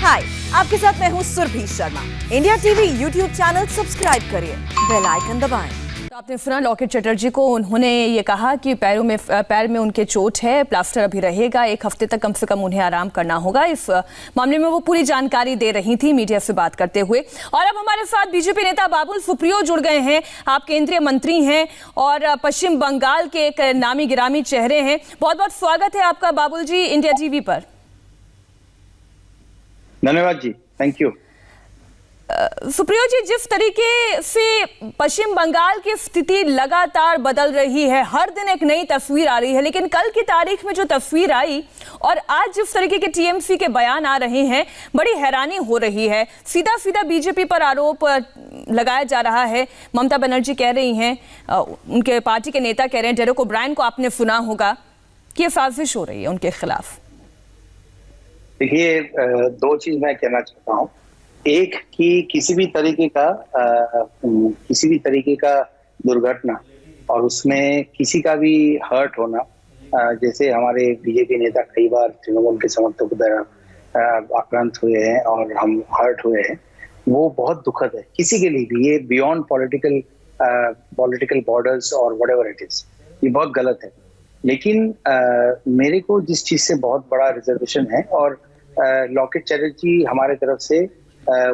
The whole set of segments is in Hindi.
हाय, आपके साथ मैं हूँ Surabhi Sharma. India TV YouTube channel subscribe करिए, बेल आइकन दबाएं। तो आपने सुना लॉकेट चटर्जी को, उन्होंने ये कहा कि पैर में उनके चोट है, प्लास्टर अभी रहेगा, 1 हफ्ते तक कम से कम उन्हें आराम करना होगा। इस मामले में वो पूरी जानकारी दे रही थी मीडिया से बात करते हुए। और अब हमारे साथ बीजेपी नेता बाबुल सुप्रियो जुड़ गए हैं। आप केंद्रीय मंत्री हैं और पश्चिम बंगाल के एक नामी गिरामी चेहरे हैं। बहुत बहुत स्वागत है आपका बाबुल जी इंडिया टीवी पर। धन्यवाद जी, थैंक यू। सुप्रियो जी, जिस तरीके से पश्चिम बंगाल की स्थिति लगातार बदल रही है, हर दिन एक नई तस्वीर आ रही है, लेकिन कल की तारीख में जो तस्वीर आई और आज जिस तरीके के टीएमसी के बयान आ रहे हैं, बड़ी हैरानी हो रही है। सीधा सीधा बीजेपी पर आरोप लगाया जा रहा है। ममता बनर्जी कह रही हैं, उनके पार्टी के नेता कह रहे हैं, डेरेक ओब्रायन को आपने सुना होगा कि ये साजिश हो रही है उनके खिलाफ। देखिए, 2 चीज मैं कहना चाहता हूँ। एक कि किसी भी तरीके का दुर्घटना और उसमें किसी का भी हर्ट होना, जैसे हमारे बीजेपी नेता कई बार तृणमूल के समर्थकों द्वारा आक्रांत हुए हैं और हम हर्ट हुए हैं, वो बहुत दुखद है किसी के लिए भी। ये बियॉन्ड पॉलिटिकल बॉर्डर्स और व्हाटएवर इट इज, ये बहुत गलत है। लेकिन मेरे को जिस चीज से बहुत बड़ा रिजर्वेशन है, और लॉकेट चटर्जी हमारे तरफ से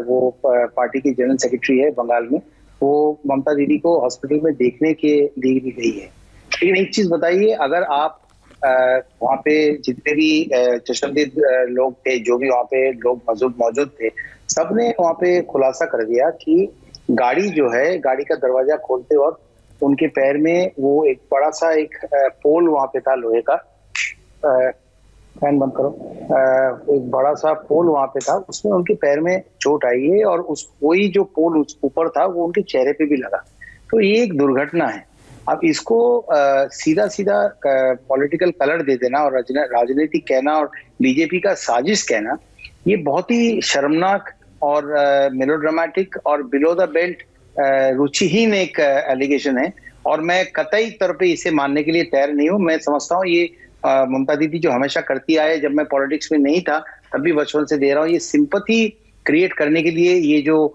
वो पार्टी की जनरल सेक्रेटरी है बंगाल में, वो ममता दीदी को हॉस्पिटल में देखने के लिए भी गई है। लेकिन एक चीज बताइए, अगर आप वहाँ पे जितने भी चश्मदीद लोग थे, जो भी वहाँ पे लोग मौजूद थे, सबने वहाँ पे खुलासा कर दिया कि गाड़ी जो है, गाड़ी का दरवाजा खोलते वक्त उनके पैर में वो एक बड़ा सा एक पोल वहाँ पे था लोहे का, फैन बंद करो, एक बड़ा सा पोल वहां पे था, उसमें उनके पैर में चोट आई है और वही जो पोल ऊपर था वो उनके चेहरे पे भी लगा। तो ये एक दुर्घटना है। अब इसको सीधा पॉलिटिकल कलर दे देना और राजनीतिक कहना और बीजेपी का साजिश कहना, ये बहुत ही शर्मनाक और मेलोड्रामेटिक और बिलो द बेल्ट रुचिहीन एक एलिगेशन है। और मैं कतई तौर पे इसे मानने के लिए तैयार नहीं हूँ। मैं समझता हूँ ये ममता दीदी जो हमेशा करती आए, जब मैं पॉलिटिक्स में नहीं था तब भी बचपन से दे रहा हूँ, ये सिंपैथी क्रिएट करने के लिए ये जो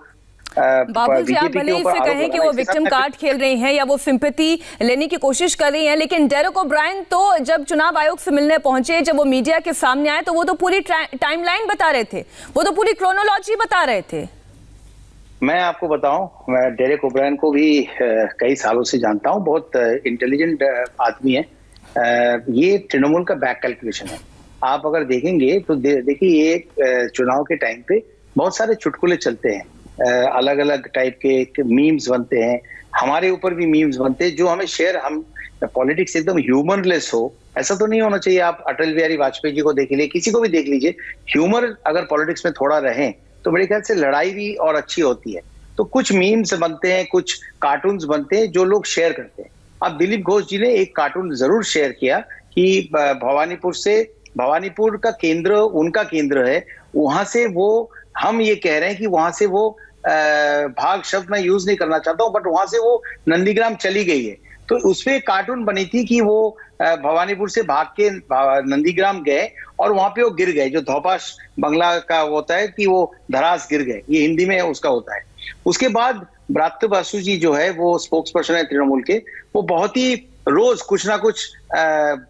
बाबुल जी, आप भले इसे कहें कि वो विक्टिम कार्ड खेल रही हैं या वो सिंपैथी लेने की कोशिश कर रही हैं, लेकिन डेरेक ओब्रायन तो जब चुनाव आयोग से मिलने पहुंचे, जब वो मीडिया के सामने आए, तो वो तो पूरी टाइमलाइन बता रहे थे, वो तो पूरी क्रोनोलॉजी बता रहे थे। मैं आपको बताऊं, मैं डेरेक ओब्रायन को भी कई सालों से जानता हूं, बहुत इंटेलिजेंट आदमी है। ये तृणमूल का बैक कैलकुलेशन है। आप अगर देखेंगे तो देखिए, ये चुनाव के टाइम पे बहुत सारे चुटकुले चलते हैं, अलग अलग टाइप के मीम्स बनते हैं, हमारे ऊपर भी मीम्स बनते हैं जो हमें शेयर, हम पॉलिटिक्स एकदम ह्यूमरलेस हो, ऐसा तो नहीं होना चाहिए। आप अटल बिहारी वाजपेयी जी को देख लीजिए, किसी को भी देख लीजिए, ह्यूमर अगर पॉलिटिक्स में थोड़ा रहे तो मेरे ख्याल से लड़ाई भी और अच्छी होती है। तो कुछ मीम्स बनते हैं, कुछ कार्टून्स बनते हैं जो लोग शेयर करते हैं। अब दिलीप घोष जी ने एक कार्टून जरूर शेयर किया कि भवानीपुर का केंद्र उनका केंद्र है, वहां से वो, हम ये कह रहे हैं कि वहां से वो भाग शब्द मैं यूज नहीं करना चाहता हूँ, बट वहां से वो नंदीग्राम चली गई है। तो उसपे एक कार्टून बनी थी कि वो भवानीपुर से भाग के नंदीग्राम गए और वहां पे वो गिर गए, जो धौपाश बंगला का होता है कि वो धरास गिर गए, ये हिंदी में उसका होता है। उसके बाद ब्रात्य बासु जी जो है, वो स्पोक्स पर्सन है तृणमूल के, वो बहुत ही रोज कुछ ना कुछ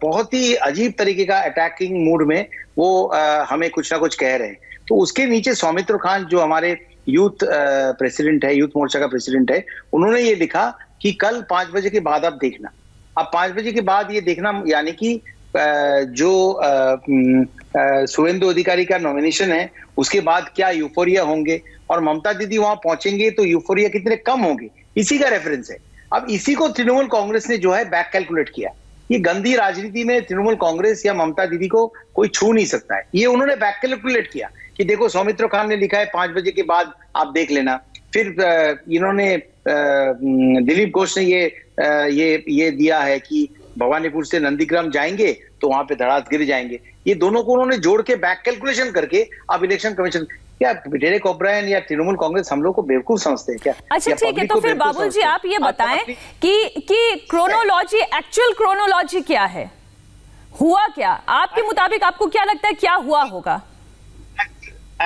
बहुत ही अजीब तरीके का अटैकिंग मूड में वो हमें कुछ ना कुछ कह रहे हैं। तो उसके नीचे सौमित्र खान जो हमारे यूथ प्रेसिडेंट है, यूथ मोर्चा का प्रेसिडेंट है, उन्होंने ये लिखा कि कल 5 बजे के बाद आप देखना। अब 5 बजे के बाद ये देखना, यानी कि जो शुभेंदु अधिकारी का नॉमिनेशन है, उसके बाद क्या यूफोरिया होंगे और ममता दीदी वहां पहुंचेंगे तो यूफोरिया कितने कम होंगे, इसी का रेफरेंस है। अब इसी को तृणमूल कांग्रेस ने जो है बैक कैलकुलेट किया। ये गंदी राजनीति में तृणमूल कांग्रेस या ममता दीदी को कोई छू नहीं सकता है। ये उन्होंने बैक कैलकुलेट किया कि देखो, सौमित्र खान ने लिखा है 5 बजे के बाद आप देख लेना। फिर इन्होंने दिलीप घोष ने ये दिया है कि भवानीपुर से नंदीग्राम जाएंगे तो वहां पे धड़ास गिर जाएंगे। ये दोनों को उन्होंने जोड़ के बैक कैलकुलेशन करके अब इलेक्शन कमीशन, क्या डेरेक ओब्रायन या तृणमूल कांग्रेस हम लोग को बेवकूफ समझते हैं क्या? अच्छा ठीक है, तो फिर बाबुल जी आप ये बताएं कि क्रोनोलॉजी, एक्चुअल क्रोनोलॉजी क्या है, हुआ क्या आपके मुताबिक? आपको क्या लगता है क्या हुआ होगा?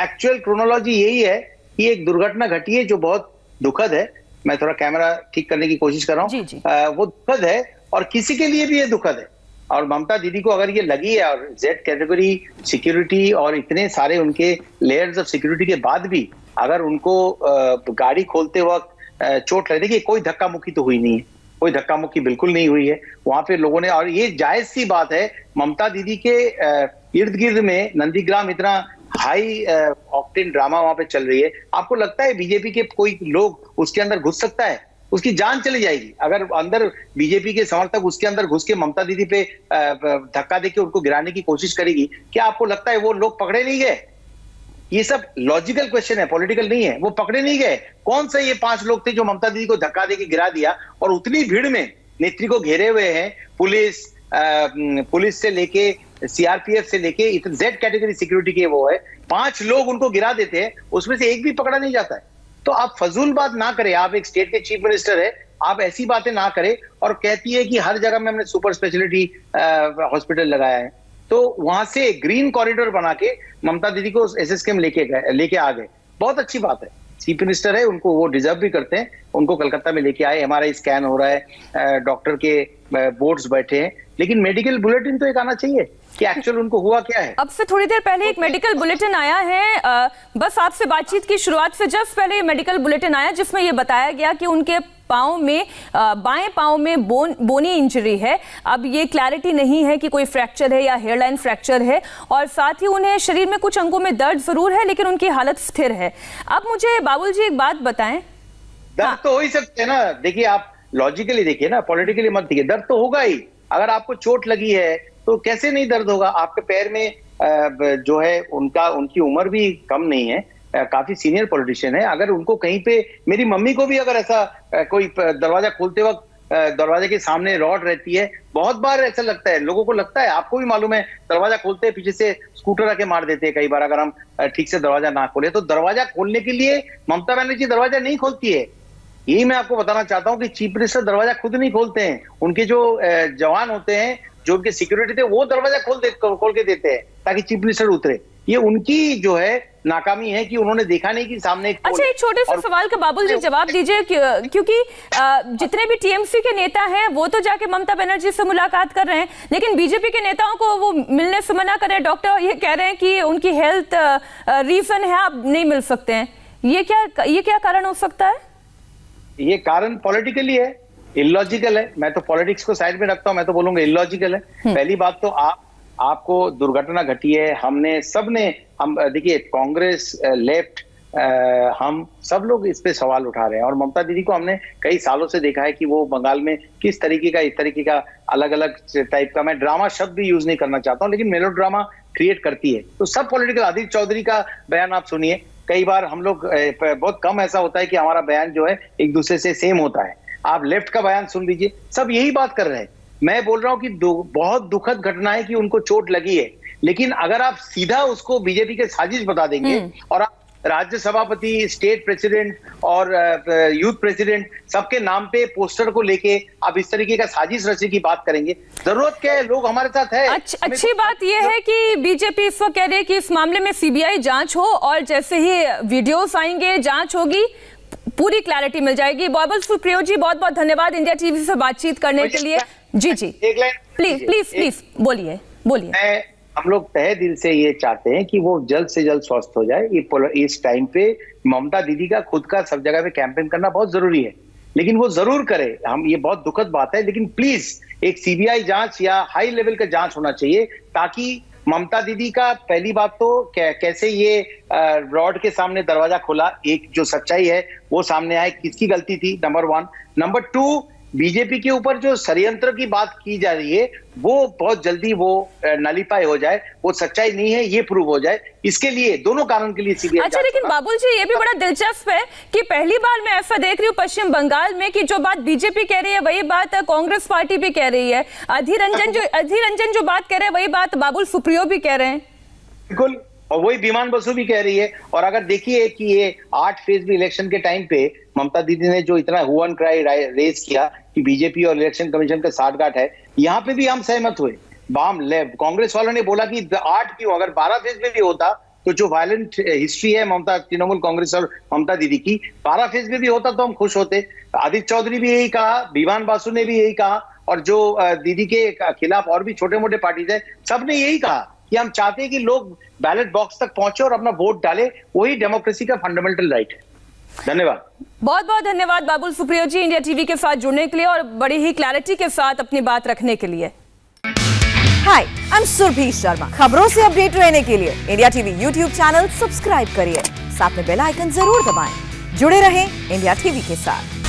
एक्चुअल क्रोनोलॉजी यही है कि एक दुर्घटना घटी है जो बहुत दुखद है। मैं थोड़ा कैमरा ठीक करने की कोशिश कर रहा हूँ। वो दुखद है और किसी के लिए भी ये दुखद है। और ममता दीदी को अगर ये लगी है और जेड कैटेगरी सिक्योरिटी और इतने सारे उनके लेयर्स ऑफ सिक्योरिटी के बाद भी अगर उनको गाड़ी खोलते वक्त चोट लगी, देखिए कोई धक्का मुक्की तो हुई नहीं है, कोई धक्का मुक्की बिल्कुल नहीं हुई है वहां पे लोगों ने। और ये जायज सी बात है, ममता दीदी के इर्द गिर्द में नंदीग्राम इतना हाई ऑक्टेन ड्रामा वहां पे चल रही है। आपको लगता है बीजेपी के कोई लोग उसके अंदर घुस सकता है? उसकी जान चली जाएगी अगर अंदर बीजेपी के समर्थक उसके अंदर घुस के ममता दीदी पे धक्का देके उनको गिराने की कोशिश करेगी। क्या आपको लगता है वो लोग पकड़े नहीं गए? ये सब लॉजिकल क्वेश्चन है, पॉलिटिकल नहीं है। वो पकड़े नहीं गए। कौन सा ये 5 लोग थे जो ममता दीदी को धक्का देके गिरा दिया? और उतनी भीड़ में नेत्री को घेरे हुए हैं, पुलिस से लेके सीआरपीएफ से लेके इतने जेड कैटेगरी सिक्योरिटी के वो है, 5 लोग उनको गिरा देते हैं, उसमें से एक भी पकड़ा नहीं जाता है। तो आप फजूल बात ना करें। आप एक स्टेट के चीफ मिनिस्टर है, आप ऐसी बातें ना करें। और कहती है कि हर जगह में हमने सुपर स्पेशलिटी हॉस्पिटल लगाया है, तो वहां से ग्रीन कॉरिडोर बना के ममता दीदी को एसएसके में लेके आ गए। बहुत अच्छी बात है, चीफ मिनिस्टर है, उनको वो डिजर्व भी करते हैं। उनको कलकत्ता में लेके आए, एमआरआई स्कैन हो रहा है, डॉक्टर के बोर्ड्स बैठे हैं, लेकिन मेडिकल बुलेटिन तो एक आना चाहिए कि एक्चुअल उनको हुआ क्या है। अब से थोड़ी देर पहले एक मेडिकल बुलेटिन आया है, बस आपसे बातचीत की शुरुआत से जस्ट पहले ये मेडिकल बुलेटिन आया जिसमें ये बताया गया कि उनके पांव में, बाएं पांव में बोनी इंजरी है। अब ये क्लैरिटी नहीं है कि कोई फ्रैक्चर है या हेयरलाइन फ्रैक्चर है, और साथ ही उन्हें शरीर में कुछ अंगों में दर्द जरूर है, लेकिन उनकी हालत स्थिर है। अब मुझे बाबुल जी एक बात बताएं। दर्द तो हो ही सकते हैं ना। देखिए आप लॉजिकली देखिए ना, पॉलिटिकली मत देखिए। दर्द तो होगा ही। अगर आपको चोट लगी है तो कैसे नहीं दर्द होगा? आपके पैर में जो है उनकी उम्र भी कम नहीं है, काफी सीनियर पॉलिटिशियन है। अगर उनको कहीं पे, मेरी मम्मी को भी अगर ऐसा कोई दरवाजा खोलते वक्त दरवाजे के सामने रॉड रहती है, बहुत बार ऐसा लगता है, लोगों को लगता है, आपको भी मालूम है, दरवाजा खोलते हैं पीछे से स्कूटर आके मार देते हैं कई बार अगर हम ठीक से दरवाजा ना खोले। तो दरवाजा खोलने के लिए ममता बनर्जी दरवाजा नहीं खोलती है। यही मैं आपको बताना चाहता हूं कि चीफ मिनिस्टर दरवाजा खुद नहीं खोलते हैं। उनके जो जवान होते हैं, जो उनके सिक्योरिटी थे, वो दरवाजा खोल के देते हैं ताकि चीफ मिनिस्टर उतरे। ये उनकी जो है नाकामी है कि उन्होंने देखा नहीं कि सामने एक अच्छा, एक छोटे से सवाल का बाबुल जी जवाब दीजिए, क्योंकि जितने भी टीएमसी के नेता हैं वो तो जाके ममता बनर्जी से मुलाकात कर रहे हैं, लेकिन बीजेपी के नेताओं को वो मिलने से मना कर रहे हैं। डॉक्टर ये कह रहे हैं कि उनकी हेल्थ रीजन है, आप नहीं मिल सकते हैं। ये क्या कारण हो सकता है? ये कारण पॉलिटिकली है, इलॉजिकल है। मैं तो पॉलिटिक्स को साइड में रखता हूं, मैं तो बोलूंगा इलॉजिकल है। पहली बात तो आपको दुर्घटना घटी है, हम देखिए कांग्रेस, लेफ्ट, हम सब लोग इस पे सवाल उठा रहे हैं। और ममता दीदी को हमने कई सालों से देखा है कि वो बंगाल में किस तरीके का, इस तरीके का अलग अलग टाइप का, मैं ड्रामा शब्द भी यूज नहीं करना चाहता हूँ, लेकिन मेलो ड्रामा क्रिएट करती है। तो सब पॉलिटिकल, आदित्य चौधरी का बयान आप सुनिए, कई बार हम लोग, बहुत कम ऐसा होता है कि हमारा बयान जो है एक दूसरे से सेम होता है। आप लेफ्ट का बयान सुन लीजिए, सब यही बात कर रहे हैं। मैं बोल रहा हूं कि बहुत दुखद घटना है कि उनको चोट लगी है, लेकिन अगर आप सीधा उसको बीजेपी के साजिश बता देंगे और आप राज्य सभापति, स्टेट प्रेसिडेंट और यूथ प्रेसिडेंट सबके नाम पे पोस्टर को लेके आप इस तरीके का साजिश रचने की बात करेंगे, जरूरत क्या है? लोग हमारे साथ है। अच्छी बात यह है कि बीजेपी इस वक्त कह रही है कि इस मामले में सीबीआई जांच हो, और जैसे ही वीडियोस आएंगे, जांच होगी, पूरी क्लैरिटी मिल जाएगी। बाबुल सुप्रियो जी, बहुत बहुत धन्यवाद इंडिया टीवी से बातचीत करने के लिए। जी एक लाइन प्लीज बोलिए। हम लोग तहे दिल से ये चाहते हैं कि वो जल्द से जल्द स्वस्थ हो जाए। इस टाइम पे ममता दीदी का खुद का सब जगह पे कैंपेन करना बहुत जरूरी है, लेकिन वो जरूर करे। ये बहुत दुखद बात है, लेकिन प्लीज एक सीबीआई जांच या हाई लेवल का जांच होना चाहिए, ताकि ममता दीदी का, पहली बात तो कैसे ये रॉड के सामने दरवाजा खोला, एक जो सच्चाई है वो सामने आए, किसकी गलती थी, नंबर 1। नंबर 2, बीजेपी के ऊपर जो षड्यंत्र की बात की जा रही है वो बहुत जल्दी वो नलीफाई हो जाए, वो सच्चाई नहीं है ये प्रूव हो जाए। इसके लिए, दोनों कारण के लिए सीबीआई। अच्छा, लेकिन बाबुल जी ये भी बड़ा दिलचस्प है कि पहली बार मैं ऐसा देख रही हूँ पश्चिम बंगाल में कि जो बात बीजेपी कह रही है वही बात कांग्रेस पार्टी भी कह रही है। अधीर रंजन जो बात कह रहे हैं वही बात बाबुल सुप्रियो भी कह रहे हैं। बिल्कुल, और वही विमान बसु भी कह रही है। और अगर देखिए कि ये 8 फेज भी इलेक्शन के टाइम पे ममता दीदी ने जो इतना हु एंड क्राई रेज किया कि बीजेपी और इलेक्शन कमीशन का साठगांठ है, यहाँ पे भी हम सहमत हुए। कांग्रेस वालों ने बोला कि 8 क्यों, अगर 12 फेज में भी होता तो जो वायलेंट हिस्ट्री है ममता, तृणमूल कांग्रेस और ममता दीदी की, 12 फेज में भी होता तो हम खुश होते। आदित्य चौधरी भी यही कहा, विमान बासु ने भी यही कहा, और जो दीदी के खिलाफ और भी छोटे मोटे पार्टीज है, सबने यही कहा कि हम चाहते हैं कि लोग बैलेट बॉक्स तक पहुंचे और अपना वोट डाले, वही डेमोक्रेसी का फंडामेंटल राइट है। धन्यवाद। बहुत बहुत धन्यवाद बाबुल सुप्रियो जी, इंडिया टीवी के साथ जुड़ने के लिए और बड़ी ही क्लैरिटी के साथ अपनी बात रखने के लिए। हाय, आई एम सुरभि शर्मा। खबरों से अपडेट रहने के लिए India TV YouTube channel subscribe करिए, साथ में बेल आइकन जरूर दबाएं। जुड़े रहें इंडिया टीवी के साथ।